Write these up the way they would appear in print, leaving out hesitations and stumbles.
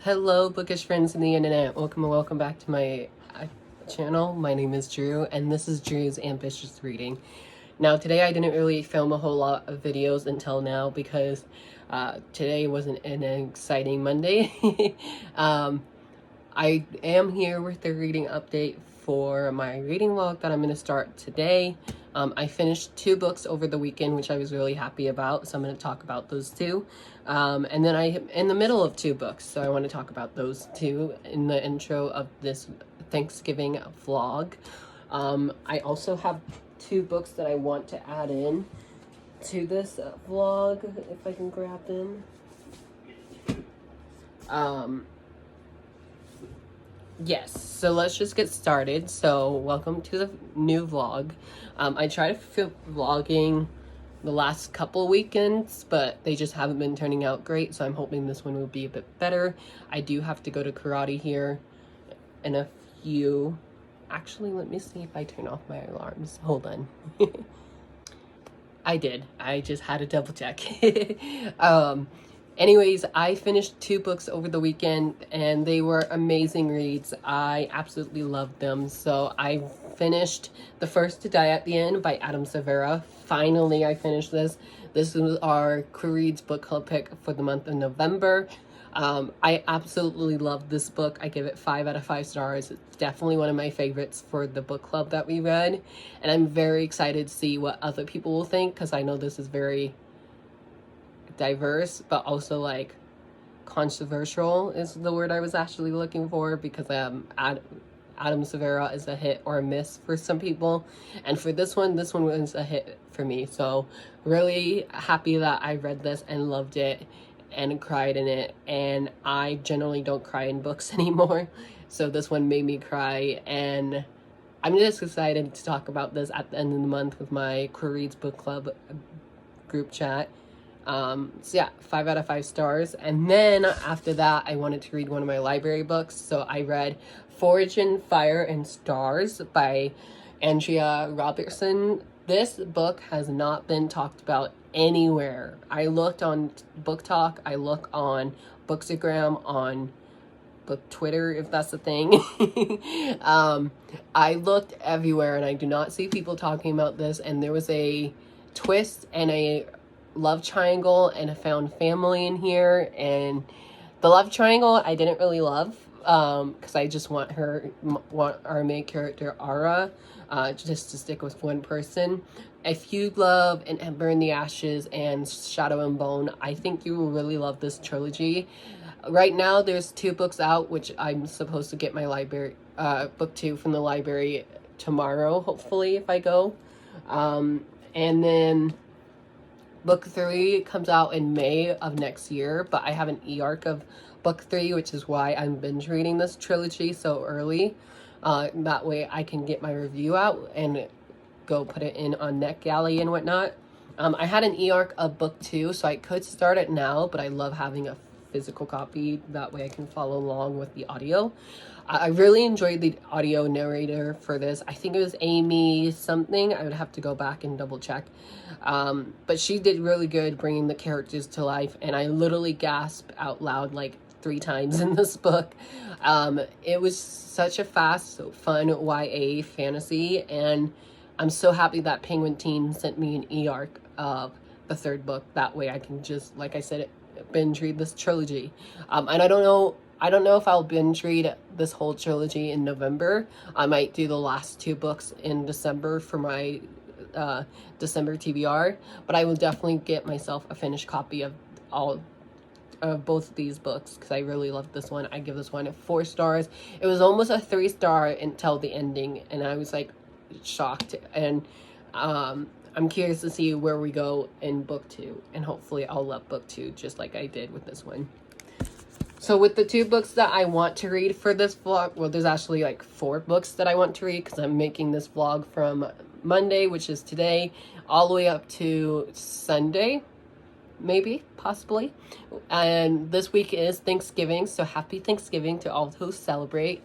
Hello, bookish friends in the internet. Welcome and welcome back to my channel. My name is Drew, and this is Drew's Ambitious Reading. Now, today I didn't really film a whole lot of videos until now because today wasn't an exciting Monday. I am here with the reading update for my reading vlog that I'm going to start today. I finished 2 books over the weekend, which I was really happy about, so I'm going to talk about those 2. And then I'm in the middle of 2 books, so I want to talk about those 2 in the intro of this Thanksgiving vlog. I also have 2 books that I want to add in to this vlog, if I can grab them. Yes, so let's just get started. So welcome to the new vlog. I tried to film vlogging the last couple weekends, but they just haven't been turning out great, so I'm hoping this one will be a bit better. I do have to go to karate here in a few. Actually, let me see if I turn off my alarms. Hold on. I did. I just had to double check. Anyways, I finished 2 books over the weekend and they were amazing reads. I absolutely loved them. So I finished The First to Die at the End by Adam Silvera. Finally, I finished this. This was our Reads book club pick for the month of November. I absolutely love this book. I give it 5 out of 5 stars. It's definitely one of my favorites for the book club that we read. And I'm very excited to see what other people will think, because I know this is very diverse, but also like controversial is the word I was actually looking for, because Adam Silvera is a hit or a miss for some people, and for this one was a hit for me. So really happy that I read this and loved it and cried in it, and I generally don't cry in books anymore, so this one made me cry, and I'm just excited to talk about this at the end of the month with my Reads book club group chat. So yeah, 5 out of 5 stars. And then after that, I wanted to read one of my library books, so I read Fortune, Fire and Stars by Andrea Robertson. This book has not been talked about anywhere. I looked on Book Talk, I look on Bookstagram, on book Twitter, if that's a thing. I looked everywhere and I do not see people talking about this, and there was a twist and a love triangle and a found family in here, and the love triangle I didn't really love, because I just want our main character Ara just to stick with one person. If you love And Ember in the Ashes and Shadow and Bone, I think you will really love this trilogy. Right now there's 2 books out, which I'm supposed to get my library book 2 from the library tomorrow, hopefully, if I go, and then Book 3 comes out in May of next year, but I have an e-arc of Book 3, which is why I'm binge reading this trilogy so early. That way I can get my review out and go put it in on NetGalley and whatnot. I had an e-arc of Book 2, so I could start it now, but I love having a physical copy. That way I can follow along with the audio. I really enjoyed the audio narrator for this. I think it was Amy something. I would have to go back and double check. But she did really good bringing the characters to life, and I literally gasped out loud like 3 times in this book. It was such a fast, fun YA fantasy, and I'm so happy that Penguin Teen sent me an e-arc of the 3rd book. That way I can just, like I said, binge read this trilogy. And I don't know if I'll binge read this whole trilogy in November. I might do the last 2 books in December for my December TBR, but I will definitely get myself a finished copy of both of these books, because I really loved this one. I give this one 4 stars. It was almost a 3-star until the ending, and I was like shocked, and I'm curious to see where we go in Book 2, and hopefully I'll love Book 2 just like I did with this one. So with the 2 books that I want to read for this vlog, well, there's actually like 4 books that I want to read, because I'm making this vlog from Monday, which is today, all the way up to Sunday, maybe, possibly. And this week is Thanksgiving, so happy Thanksgiving to all who celebrate.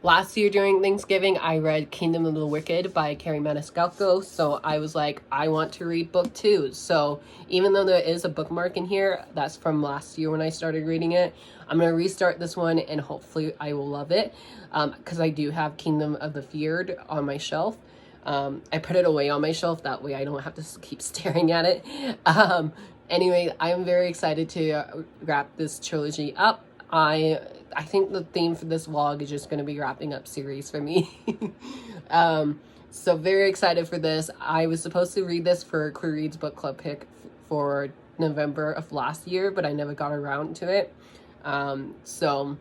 Last year during Thanksgiving, I read Kingdom of the Wicked by Carrie Maniscalco, so I was like, I want to read book 2. So even though there is a bookmark in here, that's from last year when I started reading it, I'm going to restart this one and hopefully I will love it, because I do have Kingdom of the Feared on my shelf. I put it away on my shelf, that way I don't have to keep staring at it. Anyway, I'm very excited to wrap this trilogy up. I think the theme for this vlog is just going to be wrapping up series for me. So very excited for this. I was supposed to read this for Queer Reads book club pick for November of last year, but I never got around to it. So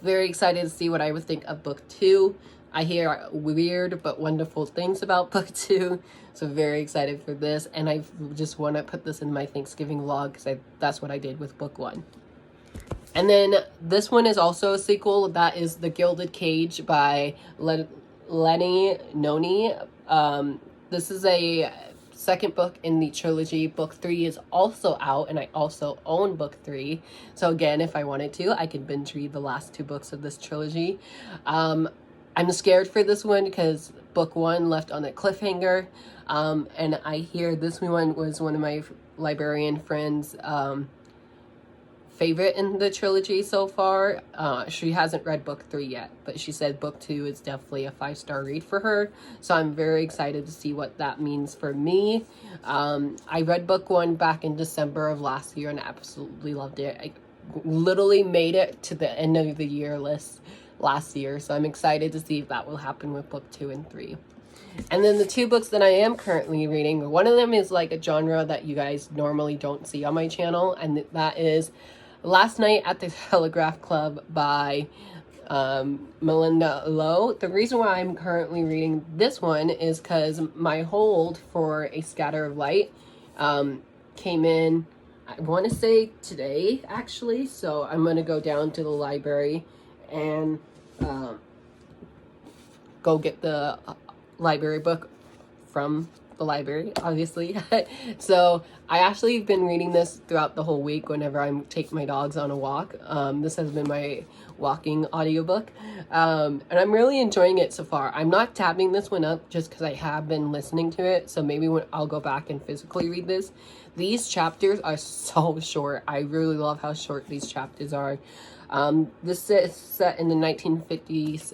very excited to see what I would think of book 2. I hear weird but wonderful things about book 2, so very excited for this. And I just want to put this in my Thanksgiving vlog because that's what I did with book 1. And then this one is also a sequel. That is The Gilded Cage by Lenny Noni. This is a second book in the trilogy. Book 3 is also out, and I also own book 3. So again, if I wanted to, I could binge read the last 2 books of this trilogy. I'm scared for this one because book 1 left on a cliffhanger. And I hear this one was one of my librarian friends' favorite in the trilogy so far. She hasn't read book 3 yet, but she said book 2 is definitely a 5-star read for her. So I'm very excited to see what that means for me. I read book 1 back in December of last year and absolutely loved it. I literally made it to the end of the year list last year, so I'm excited to see if that will happen with book 2 and 3. And then the 2 books that I am currently reading, one of them is like a genre that you guys normally don't see on my channel, and that is Last Night at the Telegraph Club by Malinda Lo. The reason why I'm currently reading this one is because my hold for A Scatter of Light came in, I want to say today actually, so I'm going to go down to the library and go get the library book from the library, obviously. So I actually have been reading this throughout the whole week whenever I take my dogs on a walk. This has been my walking audiobook, and I'm really enjoying it so far. I'm not tabbing this one up just because I have been listening to it, so maybe when I'll go back and physically read this. These chapters are so short. I really love how short these chapters are. This is set in the 1950s,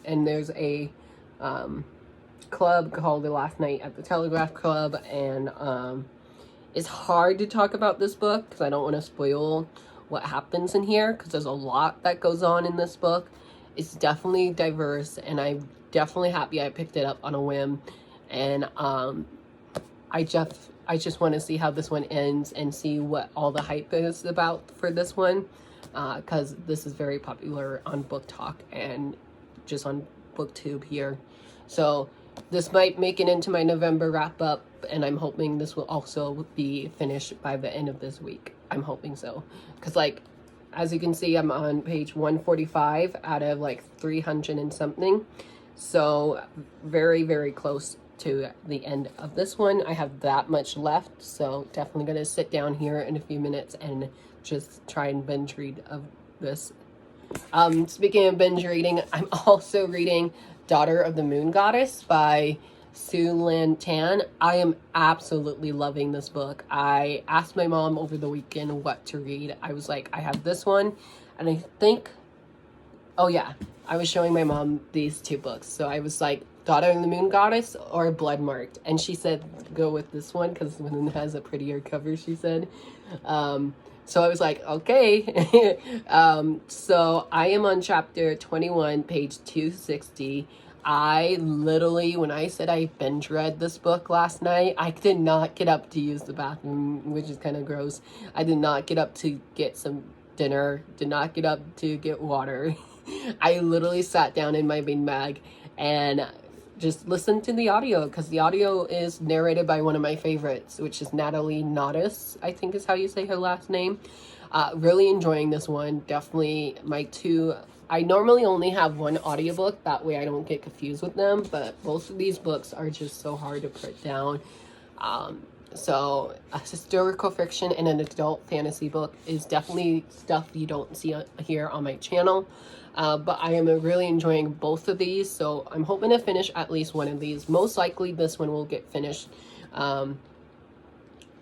and there's a club called the Last Night at the Telegraph Club, and it's hard to talk about this book because I don't want to spoil what happens in here because there's a lot that goes on in this book. It's definitely diverse, and I'm definitely happy I picked it up on a whim, and I just want to see how this one ends and see what all the hype is about for this one, because this is very popular on Book Talk and just on BookTube here. So this might make it into my November wrap up, and I'm hoping this will also be finished by the end of this week. I'm hoping so, because like as you can see, I'm on page 145 out of like 300 and something, so very, very close to the end of this one. I have that much left, so definitely gonna sit down here in a few minutes and just try and binge read of this. Speaking of binge reading, I'm also reading Daughter of the Moon Goddess by Sue Lynn Tan. I am absolutely loving this book. I asked my mom over the weekend what to read. I was like, I have this one, and I think, oh yeah, I was showing my mom these 2 books. So I was like, Daughter of the Moon Goddess or Blood Marked, and she said go with this one because one has a prettier cover, she said. So I was like, okay. So I am on chapter 21, page 260. I literally, when I said I binge read this book last night, I did not get up to use the bathroom, which is kind of gross. I did not get up to get some dinner, did not get up to get water. I literally sat down in my bean bag and just listened to the audio, because the audio is narrated by one of my favorites, which is Natalie Naudus, I think is how you say her last name. Really enjoying this one. Definitely my 2. I normally only have one audiobook, that way I don't get confused with them, but both of these books are just so hard to put down. So a historical fiction and an adult fantasy book is definitely stuff you don't see here on my channel. But I am really enjoying both of these, so I'm hoping to finish at least one of these. Most likely this one will get finished.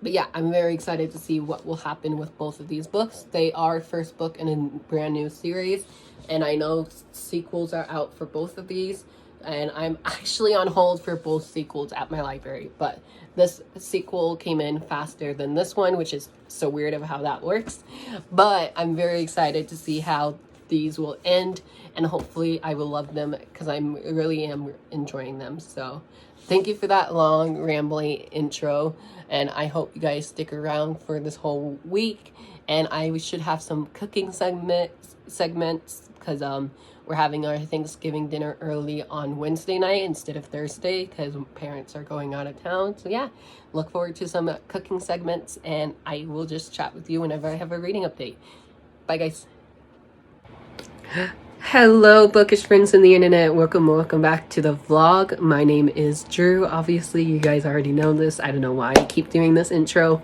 But yeah, I'm very excited to see what will happen with both of these books. They are first book in a brand new series, and I know sequels are out for both of these, and I'm actually on hold for both sequels at my library. But this sequel came in faster than this one, which is so weird of how that works. But I'm very excited to see how these will end, and hopefully I will love them because I really am enjoying them. So thank you for that long rambling intro, and I hope you guys stick around for this whole week. And I should have some cooking segments because we're having our Thanksgiving dinner early on Wednesday night instead of Thursday because parents are going out of town. So yeah, look forward to some cooking segments, and I will just chat with you whenever I have a reading update. Bye guys. Hello bookish friends in the internet, welcome back to the vlog. My name is Drew. Obviously you guys already know this. I don't know why I keep doing this intro.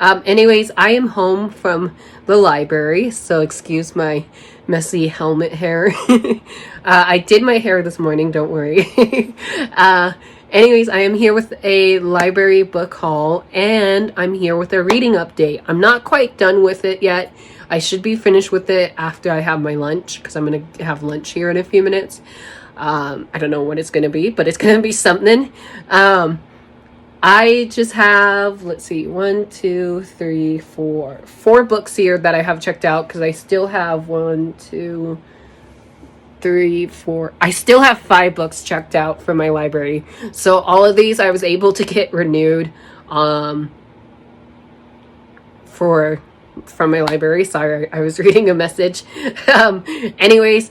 Anyways, I am home from the library, so excuse my messy helmet hair. I did my hair this morning, don't worry. Anyways, I am here with a library book haul, and I'm here with a reading update. I'm not quite done with it yet. I should be finished with it after I have my lunch, because I'm going to have lunch here in a few minutes. I don't know what it's going to be, but it's going to be something. I just have, let's see, 1, 2, 3, 4 books here that I have checked out, because I still have 1, 2, 3, 4. I still have 5 books checked out from my library. So all of these I was able to get renewed from my library. Sorry, I was reading a message. Anyways,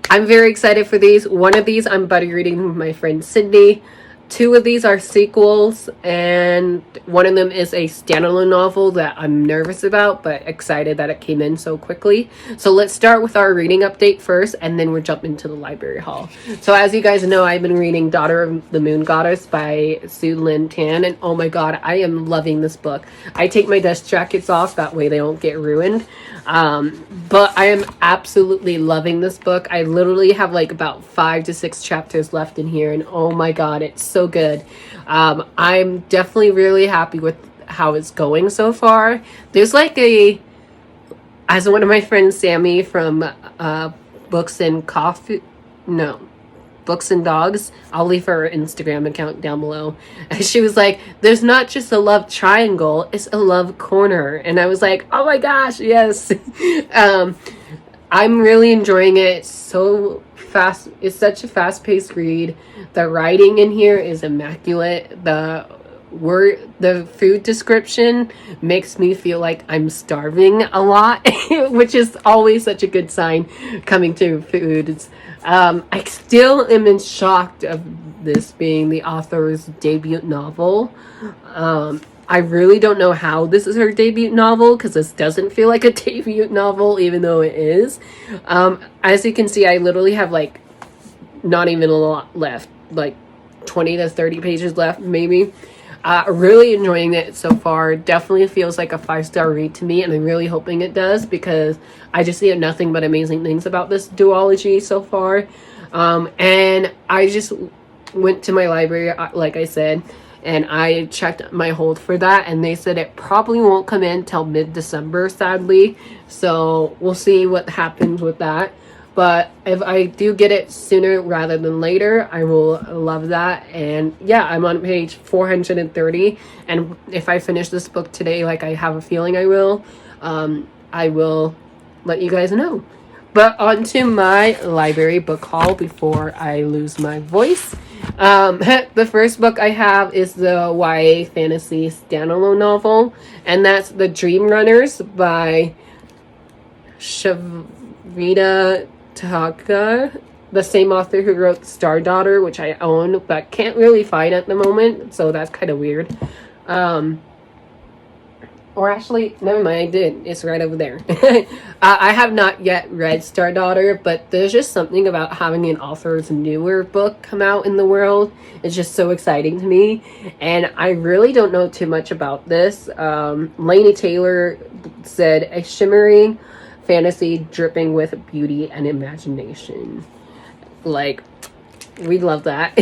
I'm very excited for these. One of these I'm buddy reading with my friend Sydney. 2 of these are sequels, and one of them is a standalone novel that I'm nervous about, but excited that it came in so quickly. So let's start with our reading update first, and then we'll jump into the library haul. So as you guys know, I've been reading Daughter of the Moon Goddess by Sue Lynn Tan, and oh my god, I am loving this book. I take my dust jackets off, that way they don't get ruined. But I am absolutely loving this book. I literally have like about 5 to 6 chapters left in here, and oh my god, it's so good. I'm definitely really happy with how it's going so far. There's like as one of my friends Sammy from Books and Dogs, I'll leave her Instagram account down below, and she was like, there's not just a love triangle, it's a love corner. And I was like, oh my gosh, yes. I'm really enjoying it. It's so fast. It's such a fast-paced read. The writing in here is immaculate. The food description makes me feel like I'm starving a lot, which is always such a good sign coming to foods. I still am in shock of this being the author's debut novel. I really don't know how this is her debut novel, because this doesn't feel like a debut novel, even though it is. As you can see, I literally have like not even a lot left, like 20 to 30 pages left, maybe. Really enjoying it so far. Definitely feels like a 5-star read to me, and I'm really hoping it does, because I just hear nothing but amazing things about this duology so far. And I just went to my library, like I said, and I checked my hold for that, and they said it probably won't come in till mid-December, sadly. So we'll see what happens with that. But if I do get it sooner rather than later, I will love that. And yeah, I'm on page 430. And if I finish this book today, like I have a feeling I will let you guys know. But on to my library book haul before I lose my voice. The first book I have is the YA fantasy standalone novel, and that's The Dream Runners by Shavita Taka, the same author who wrote Star Daughter, which I own but can't really find at the moment, so that's kind of weird. Or actually, never mind, I did. It's right over there. I have not yet read Stardaughter, but there's just something about having an author's newer book come out in the world. It's just so exciting to me. And I really don't know too much about this. Laini Taylor said, a shimmering fantasy dripping with beauty and imagination. Like, we love that.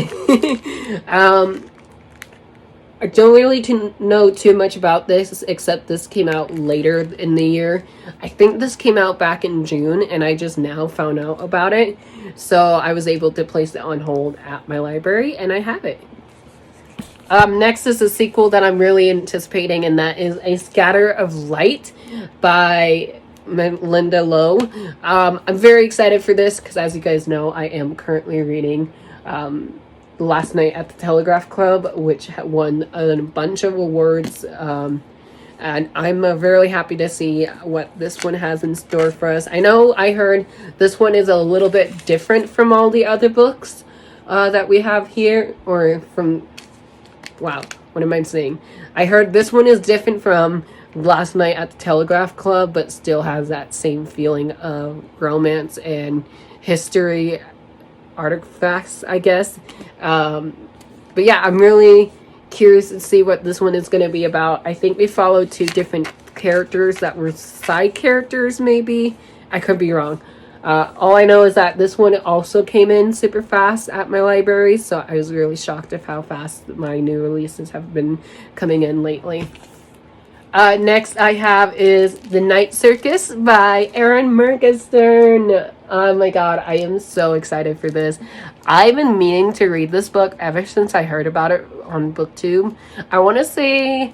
I don't really know too much about this, except this came out later in the year. I think this came out back in June, and I just now found out about it. So I was able to place it on hold at my library, and I have it. Next is a sequel that I'm really anticipating, and that is A Scatter of Light by Linda Lowe. I'm very excited for this because, as you guys know, I am currently reading Last Night at the Telegraph Club, which won a bunch of awards, and I'm very happy to see what this one has in store for us. I know I heard this one is a little bit different from all the other books that we have here, or from, wow, what am I saying? I heard this one is different from Last Night at the Telegraph Club, but still has that same feeling of romance and history artifacts, I guess. But yeah, I'm really curious to see what this one is going to be about. I think we follow two different characters that were side characters, maybe. I could be wrong. All I know is that this one also came in super fast at my library, so I was really shocked at how fast my new releases have been coming in lately. Next I have is The Night Circus by Erin Morgenstern. Oh my god, I am so excited for this. I've been meaning to read this book ever since I heard about it on BookTube. I want to say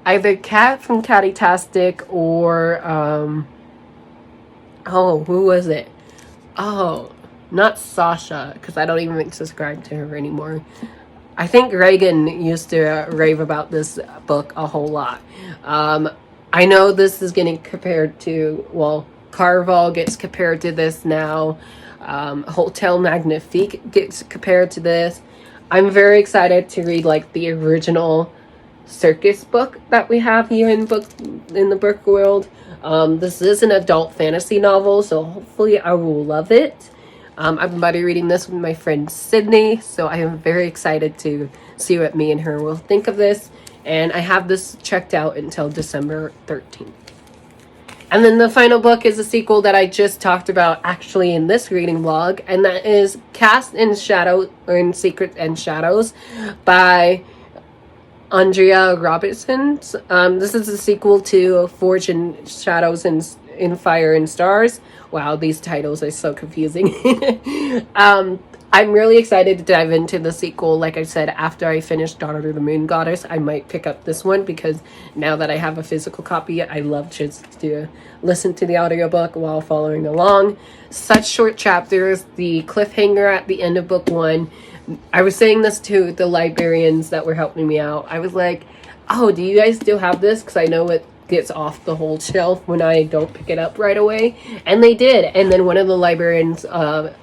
either Kat from Cattytastic or, oh, who was it? Oh, not Sasha, because I don't even subscribe to her anymore. I think Reagan used to rave about this book a whole lot. I know this is getting compared to, well, Carval gets compared to this now. Hotel Magnifique gets compared to this. I'm very excited to read like the original circus book that we have here in the book world. This is an adult fantasy novel, so hopefully I will love it. I'm about to be reading this with my friend Sydney, so I am very excited to see what me and her will think of this. And I have this checked out until December 13th. And then the final book is a sequel that I just talked about actually in this reading vlog, and that is Cast in Shadow, or in Secret and Shadows by Andrea Robertson. This is a sequel to Forged in Shadows and in Fire and Stars. Wow, these titles are so confusing. I'm really excited to dive into the sequel. Like I said, after I finish Daughter of the Moon Goddess, I might pick up this one because now that I have a physical copy, I love just to listen to the audiobook while following along. Such short chapters, the cliffhanger at the end of book one. I was saying this to the librarians that were helping me out. I was like, oh, do you guys still have this? Because I know it gets off the whole shelf when I don't pick it up right away. And they did. And then one of the librarians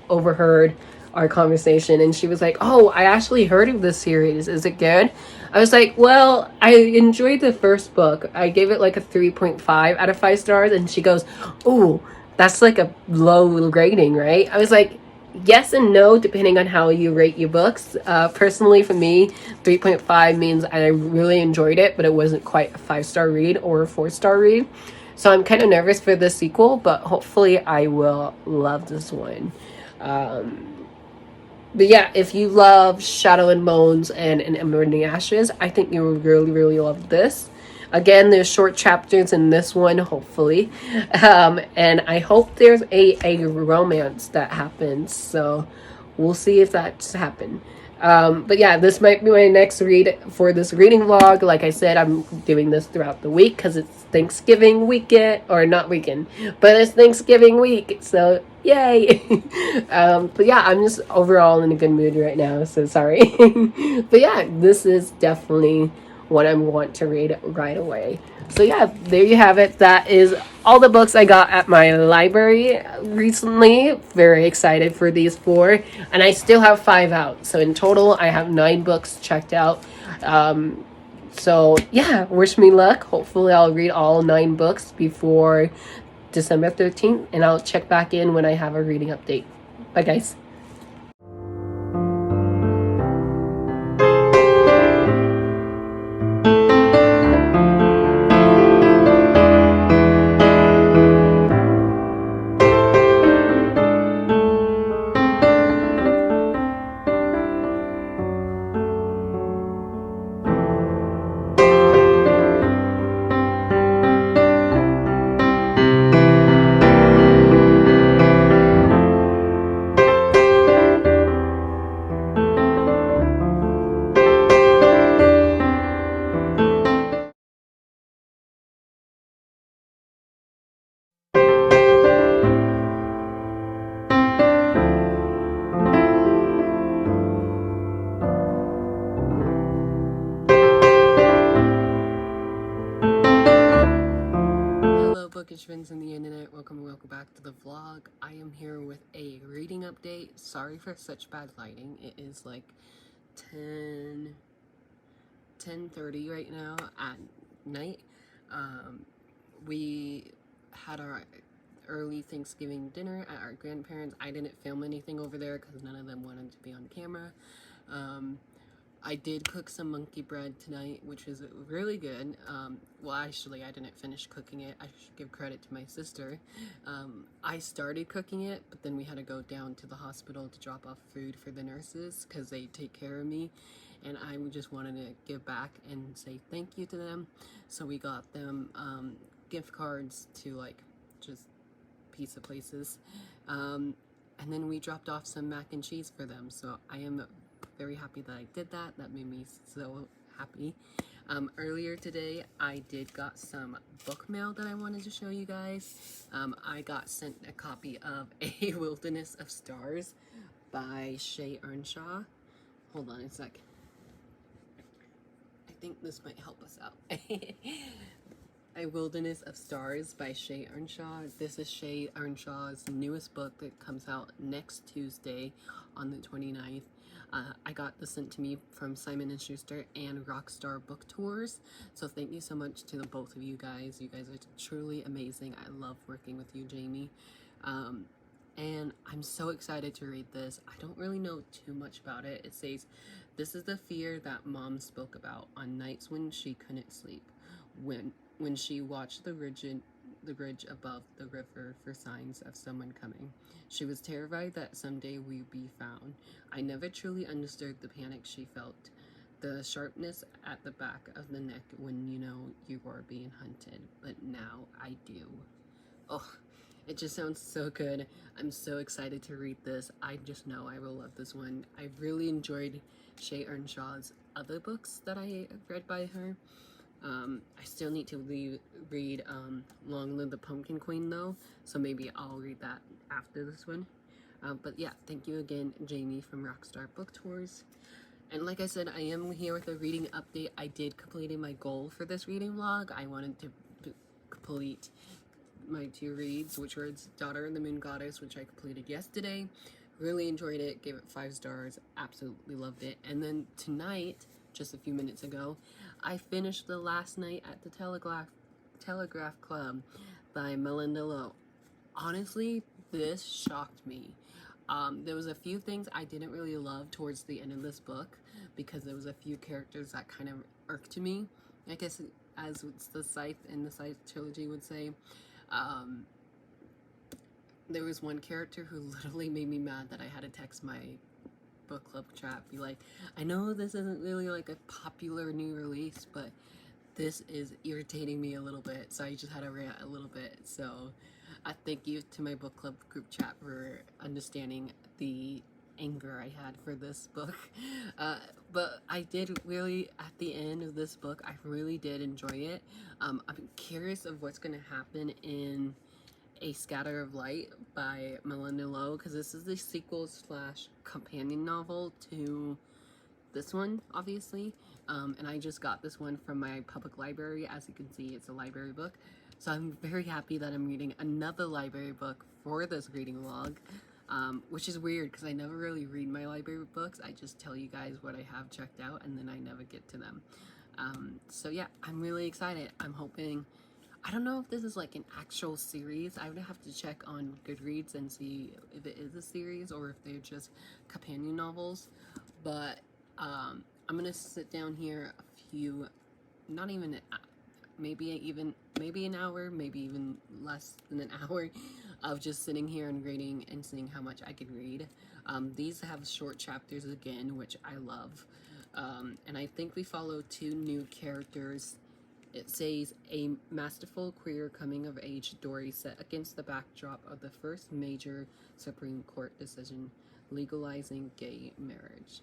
overheard our conversation, and she was like, oh, I actually heard of this series. Is it good? I was like, well, I enjoyed the first book. I gave it like a 3.5 out of 5 stars. And she goes, oh, that's like a low rating, right? I was like, yes and no, depending on how you rate your books. Personally, for me, 3.5 means I really enjoyed it, but it wasn't quite a 5-star read or a 4-star read. So I'm kind of nervous for the sequel, but hopefully I will love this one. But yeah, if you love Shadow and Bones and An Ember in the Ashes, I think you will really, really love this. Again, there's short chapters in this one, hopefully. And I hope there's a romance that happens. So we'll see if that's happened. But yeah, this might be my next read for this reading vlog. Like I said, I'm doing this throughout the week because it's Thanksgiving weekend, or not weekend, but it's Thanksgiving week. So yay. But yeah, I'm just overall in a good mood right now. So sorry. But yeah, this is definitely what I want to read right away. So yeah, there you have it. That is all the books I got at my library recently. Very excited for these 4. And I still have 5 out. So in total, I have 9 books checked out. So yeah, wish me luck. Hopefully I'll read all 9 books before December 13th, and I'll check back in when I have a reading update. Bye guys. Hello bookish friends on the internet, welcome back to the vlog. I am here with a reading update. Sorry for such bad lighting. It is like 10:30 right now at night. We had our early Thanksgiving dinner at our grandparents'. I didn't film anything over there because none of them wanted to be on camera. I did cook some monkey bread tonight, which was really good. Well, actually, I didn't finish cooking it. I should give credit to my sister. I started cooking it, but then we had to go down to the hospital to drop off food for the nurses because they take care of me. And I just wanted to give back and say thank you to them. So we got them gift cards to like just pizza places. And then we dropped off some mac and cheese for them. So I am very happy that I did that. That made me so happy. Earlier today, I got some book mail that I wanted to show you guys. I got sent a copy of A Wilderness of Stars by Shay Earnshaw. Hold on a sec. I think this might help us out. A Wilderness of Stars by Shay Earnshaw. This is Shay Earnshaw's newest book that comes out next Tuesday on the 29th. I got this sent to me from Simon & Schuster and Rockstar Book Tours. So thank you so much to the both of you guys. You guys are truly amazing. I love working with you, Jamie. And I'm so excited to read this. I don't really know too much about it. It says, "This is the fear that Mom spoke about on nights when she couldn't sleep. When she watched the bridge above the river for signs of someone coming. She was terrified that someday we'd be found. I never truly understood the panic she felt, the sharpness at the back of the neck when you know you are being hunted, but now I do." Oh, it just sounds so good. I'm so excited to read this. I just know I will love this one. I really enjoyed Shay Earnshaw's other books that I read by her. I still need to read Long Live the Pumpkin Queen though, so maybe I'll read that after this one. But yeah, thank you again, Jamie from Rockstar Book Tours. And like I said, I am here with a reading update. I did complete my goal for this reading vlog. I wanted to complete my 2 reads, which were Daughter of the Moon Goddess, which I completed yesterday. Really enjoyed it, gave it 5 stars, absolutely loved it. And then tonight, just a few minutes ago, I finished The Last Night at the Telegraph Club by Malinda Lo. Honestly, this shocked me. There was a few things I didn't really love towards the end of this book because there was a few characters that kind of irked me. I guess as the Scythe in the Scythe trilogy would say. There was one character who literally made me mad that I had to text my book club chat, be like, I know this isn't really like a popular new release, but this is irritating me a little bit, so I just had to rant a little bit. So I thank you to my book club group chat for understanding the anger I had for this book. But I did really, at the end of this book, I really did enjoy it. I'm curious of what's going to happen in A Scatter of Light by Malinda Lo, because this is the sequel / companion novel to this one, obviously. And I just got this one from my public library. As you can see, it's a library book. So I'm very happy that I'm reading another library book for this reading vlog, which is weird because I never really read my library books. I just tell you guys what I have checked out and then I never get to them. So yeah, I'm really excited. I'm hoping, I don't know if this is like an actual series. I would have to check on Goodreads and see if it is a series or if they're just companion novels. But I'm gonna sit down here a few, not even maybe an hour, maybe even less than an hour of just sitting here and reading and seeing how much I can read. These have short chapters again, which I love. And I think we follow two new characters. It says a masterful queer coming of age story set against the backdrop of the first major Supreme Court decision legalizing gay marriage.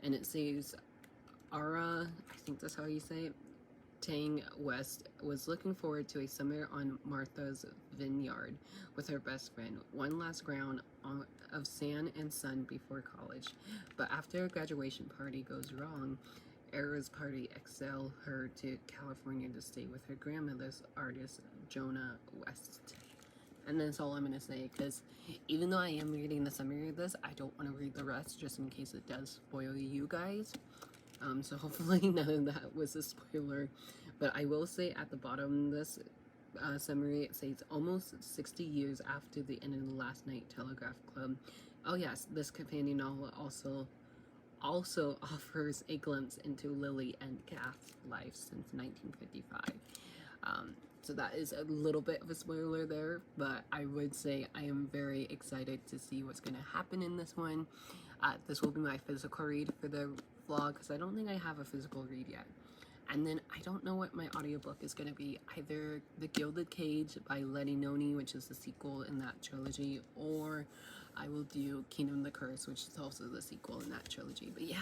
And it says Ara, I think that's how you say it, Tang West was looking forward to a summer on Martha's Vineyard with her best friend, one last round of sand and sun before college. But after a graduation party goes wrong, Era's party exiled her to California to stay with her grandmother's artist, Jonah West. And that's all I'm going to say, because even though I am reading the summary of this, I don't want to read the rest just in case it does spoil you guys. So hopefully none of that was a spoiler. But I will say at the bottom of this summary, it says almost 60 years after the end of the Last Night Telegraph Club. Oh yes, this companion novel also offers a glimpse into Lily and Kath's life since 1955. So that is a little bit of a spoiler there, but I would say I am very excited to see what's going to happen in this one. This will be my physical read for the vlog, because I don't think I have a physical read yet. And then I don't know what my audiobook is going to be. Either The Gilded Cage by Letty Noni, which is the sequel in that trilogy, or I will do Kingdom the Curse, which is also the sequel in that trilogy. But yeah,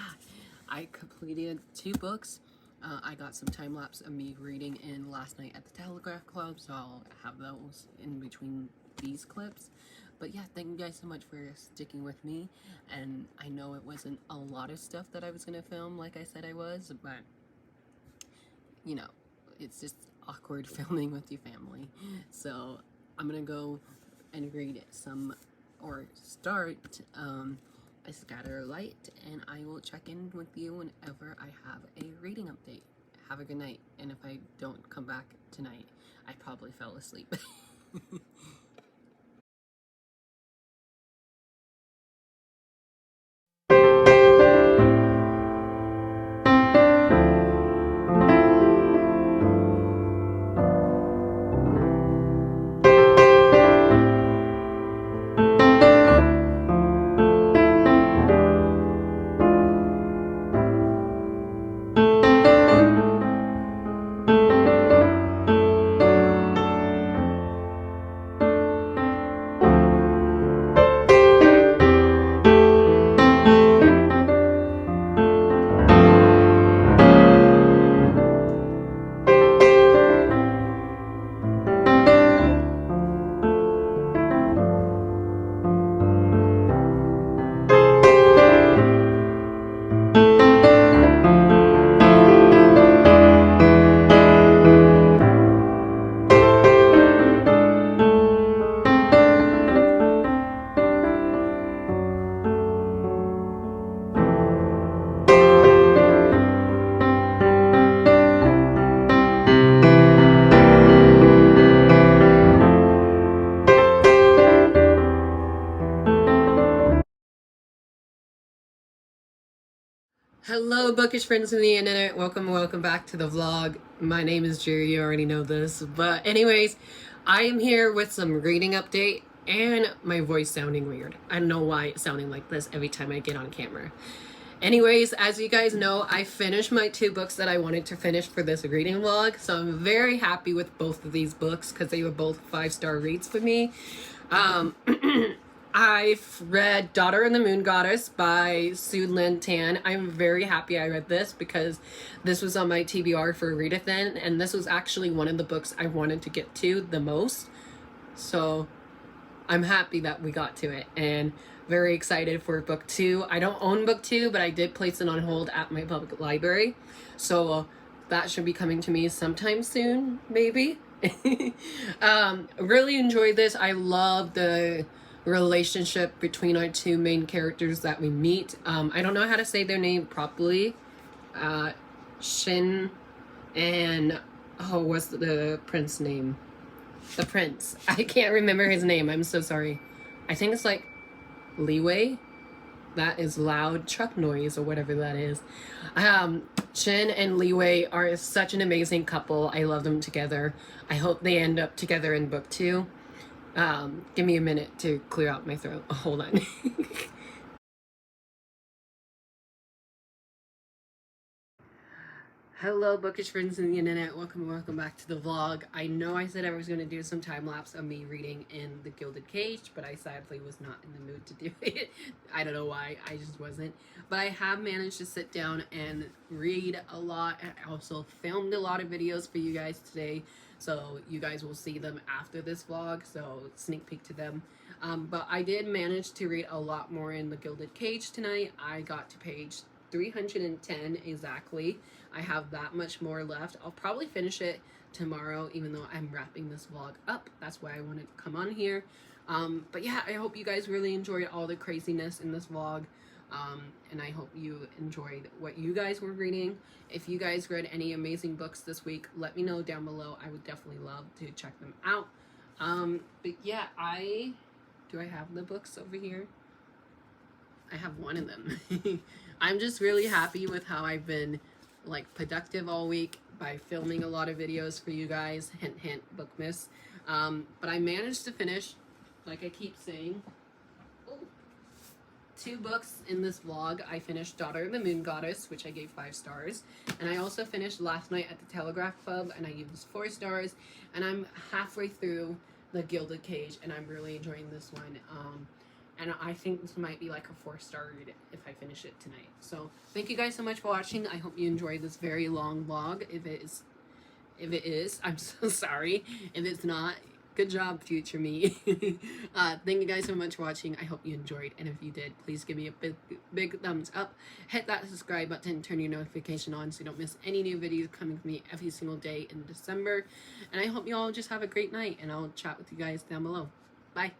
I completed 2 books. I got some time lapse of me reading in Last Night at the Telegraph Club, so I'll have those in between these clips. But yeah, thank you guys so much for sticking with me. And I know it wasn't a lot of stuff that I was going to film like I said I was, but you know, it's just awkward filming with your family. So I'm going to go and read some, or start a Scatter Light, and I will check in with you whenever I have a reading update. Have a good night, and if I don't come back tonight, I probably fell asleep. Hello, bookish friends on the internet. Welcome back to the vlog. My name is Jerry. You already know this. But anyways, I am here with some reading update and my voice sounding weird. I don't know why it's sounding like this every time I get on camera. Anyways, as you guys know, I finished my 2 books that I wanted to finish for this reading vlog. So I'm very happy with both of these books because they were both 5-star reads for me. I've read Daughter of the Moon Goddess by Sue Lynn Tan. I'm very happy I read this because this was on my TBR for readathon, and this was actually one of the books I wanted to get to the most. So I'm happy that we got to it, and very excited for book 2. I don't own book 2, but I did place it on hold at my public library. So that should be coming to me sometime soon, maybe. Really enjoyed this. I love the relationship between our 2 main characters that we meet. I don't know how to say their name properly. Shin And oh, what's the prince name? The prince. I can't remember his name. I'm so sorry. I think it's like Leeway. That is loud truck noise or whatever that is. Shin and Leeway are such an amazing couple. I love them together. I hope they end up together in book 2. Give me a minute to clear out my throat. Oh, hold on. Hello, bookish friends in the internet. Welcome back to the vlog. I know I said I was going to do some time lapse of me reading in The Gilded Cage, but I sadly was not in the mood to do it. I don't know why, I just wasn't. But I have managed to sit down and read a lot. I also filmed a lot of videos for you guys today, so you guys will see them after this vlog, so sneak peek to them. But I did manage to read a lot more in The Gilded Cage tonight. I got to page 310 exactly. I have that much more left. I'll probably finish it tomorrow, even though I'm wrapping this vlog up. That's why I wanted to come on here. But yeah, I hope you guys really enjoyed all the craziness in this vlog. And I hope you enjoyed what you guys were reading. If you guys read any amazing books this week, let me know down below. I would definitely love to check them out. But yeah, do I have the books over here? I have one of them. I'm just really happy with how I've been like productive all week by filming a lot of videos for you guys. Hint, hint, Bookmas. But I managed to finish, like I keep saying, 2 books in this vlog. I finished Daughter of the Moon Goddess, which I gave 5 stars. And I also finished Last Night at the Telegraph Club, and I gave this 4 stars. And I'm halfway through The Gilded Cage, and I'm really enjoying this one. And I think this might be like a 4-star read if I finish it tonight. So thank you guys so much for watching. I hope you enjoyed this very long vlog. If it is, I'm so sorry. If it's not, good job, future me. Thank you guys so much for watching. I hope you enjoyed. And if you did, please give me a big thumbs up. Hit that subscribe button, turn your notification on so you don't miss any new videos coming from me every single day in December. And I hope you all just have a great night, and I'll chat with you guys down below. Bye.